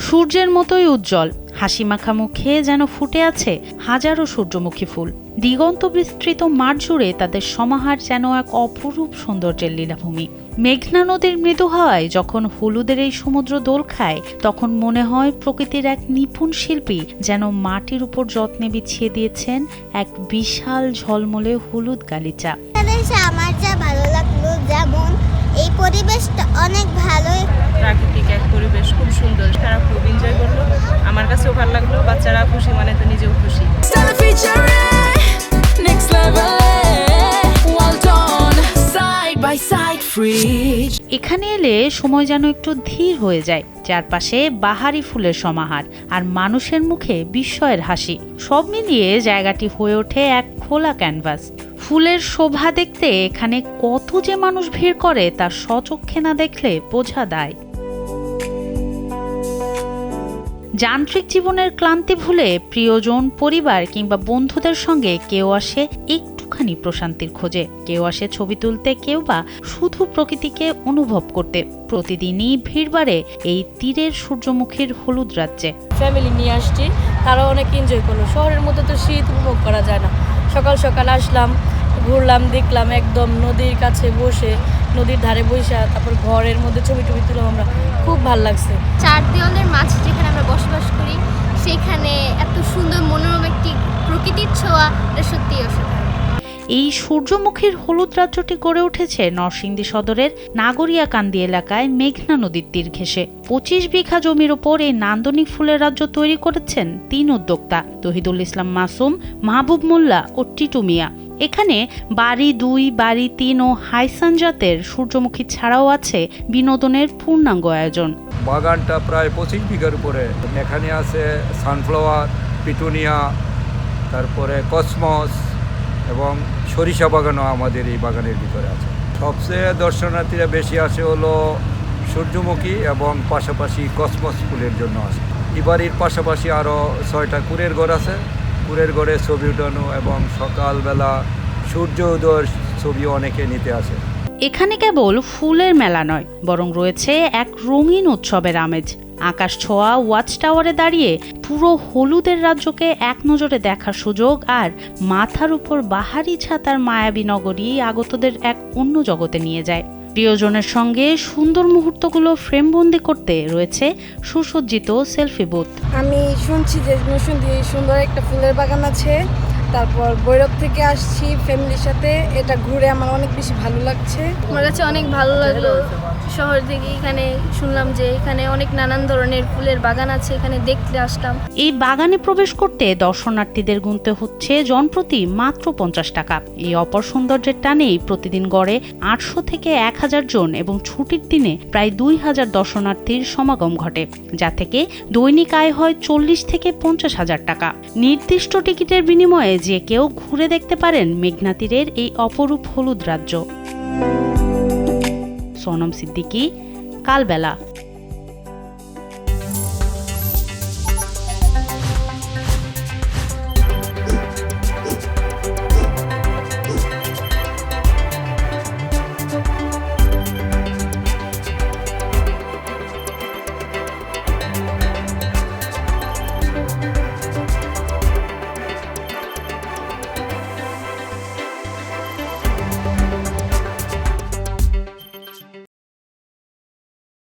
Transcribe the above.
সূর্যের মতোই উজ্জ্বল, হাসিমাখা মুখে যেন ফুটে আছে হাজারো সূর্যমুখী ফুল। দিগন্ত বিস্তৃত মাঠ জুড়ে তাদের সমাহার যেন এক অপরূপ সৌন্দর্যের লীলাভূমি। মেঘনা নদীর মৃদু হাওয়ায় যখন হলুদের এই সমুদ্র দোল খায়, তখন মনে হয় প্রকৃতির এক নিপুণ শিল্পী যেন মাটির উপর যত্নে বিছিয়ে দিয়েছেন এক বিশাল ঝলমলে হলুদ গালিচা। আমার যা ভালো লাগলো, যেমন এই পরিবেশটা অনেক ভালো, প্রাকৃতিক এক পরিবেশ, খুব সুন্দর। তারা খুব এনজয় করলো, আমার কাছেও ভালো লাগলো। বাচ্চারা খুশি মানে তো নিজেও খুশি। এখানে এলে সময় যেন একটু ধীর হয়ে যায়। চারপাশে বাহারি ফুলের সমাহার আর মানুষের মুখে বিস্ময়ের হাসি, সব মিলিয়ে জায়গাটি হয়ে ওঠে এক খোলা ক্যানভাস। ফুলের শোভা দেখতে এখানে কত যে মানুষ ভিড় করে তা স্বচক্ষে না দেখলে বোঝা দায়। যান্ত্রিক জীবনের ক্লান্তি ভুলে প্রিয়জন, পরিবার কিংবা বন্ধুদের সঙ্গে কেউ আসে একটুখানি প্রশান্তির খোঁজে, কেউ আসে ছবি তুলতে, কেউ বা শুধু প্রকৃতিকে অনুভব করতে। প্রতিদিনই ভিড় বাড়ে এই তীরের সূর্যমুখীর হলুদ রাজ্যে। ফ্যামিলি নিয়ে আসছি, তারা অনেক এনজয় করলো। শহরের মধ্যে তো শীত উপভোগ করা যায় না। সকাল সকাল আসলাম, ঘুরলাম, দেখলাম, একদম নদীর কাছে বসে, নদীর ধারে বসে, তারপর ঘরের মধ্যে ছবি টবি তুললাম। আমরা খুব ভালো লাগছে। চার দেওয়ালের মাঝে যেখানে আমরা বসবাস করি, সেখানে এত সুন্দর মনোরম একটি প্রকৃতির ছোঁয়া, এটা সত্যিই অসাধারণ। এই সূর্যমুখীর হলুদ রাজ্যটি গড়ে উঠেছে নরসিংদী সদরের নাগরিয়াকান্দি এলাকায় মেঘনা নদীর তীর ঘেঁষে। 25 বিঘা জমির ওপর এই নান্দনিক ফুলের রাজ্য তৈরি করেছেন 3 উদ্যোক্তা, তহিদুল ইসলাম মাসুম, মাহবুব মোল্লা ও টিটু মিয়া। এখানে বাড়ি 2, বাড়ি 3 ও হাইসান জাতের সূর্যমুখী ছাড়াও আছে বিনোদনের পূর্ণাঙ্গ আয়োজন। বাগানটা প্রায় 25 বিঘার উপরে। এখানে আছে সানফ্লাওয়ার, পিটুনিয়া, তারপরে কসমস এবং সরিষা বাগানও আমাদের এই বাগানের ভিতরে আছে। সবচেয়ে দর্শনার্থীরা বেশি আসে হলো সূর্যমুখী এবং পাশাপাশি কসমস ফুলের জন্য আসে। এই বাড়ির পাশাপাশি আরও 6টা কুড়ের ঘর আছে। কুড়ের ঘরে ছবি উঠানো এবং সকালবেলা সূর্য উদয়ের ছবি অনেকে নিতে আসে। এখানে কেবল ফুলের মেলা নয়, বরং রয়েছে এক রঙিন উৎসবের আমেজ। আকাশ ছোঁয়া ওয়াচ টাওয়ারে দাঁড়িয়ে পুরো হলুদের রাজ্যকে এক নজরে দেখার সুযোগ, আর মাথার উপর বাহারি ছাতার মায়াবী নগরী আগতদের এক অন্য জগতে নিয়ে যায়। প্রিয়জনের সঙ্গে সুন্দর মুহূর্তগুলো ফ্রেমবন্দি করতে রয়েছে সুসজ্জিত সেলফি বুথ। আমি শুনছি যে সুন্দর একটা ফুলের বাগান আছে। তারপর ভৈরব থেকে আসছি ফ্যামিলির সাথে, এটা ঘুরে আমার অনেক বেশি ভালো লাগছে। আমার কাছে অনেক ভালো লাগলো। শহর থেকে এখানে শুনলাম যে এখানে অনেক নানান ধরনের ফুলের বাগান আছে, এখানে দেখতে আসলাম। এই বাগানে প্রবেশ করতে দর্শনার্থীদের গুনতে হচ্ছে জনপ্রতি মাত্র 50 টাকা। এই অপর সৌন্দর্যের টানেই প্রতিদিন গড়ে 800 থেকে 1000 জন এবং ছুটির দিনে প্রায় 2000 দর্শনার্থীর সমাগম ঘটে, যা থেকে দৈনিক আয় হয় 40 থেকে 50 হাজার টাকা। নির্দিষ্ট টিকিটের বিনিময়ে যে কেউ ঘুরে দেখতে পারেন মেঘনা তীরের এই অপরূপ হলুদ রাজ্য। সোনম সিদ্দিকী, কালবেলা।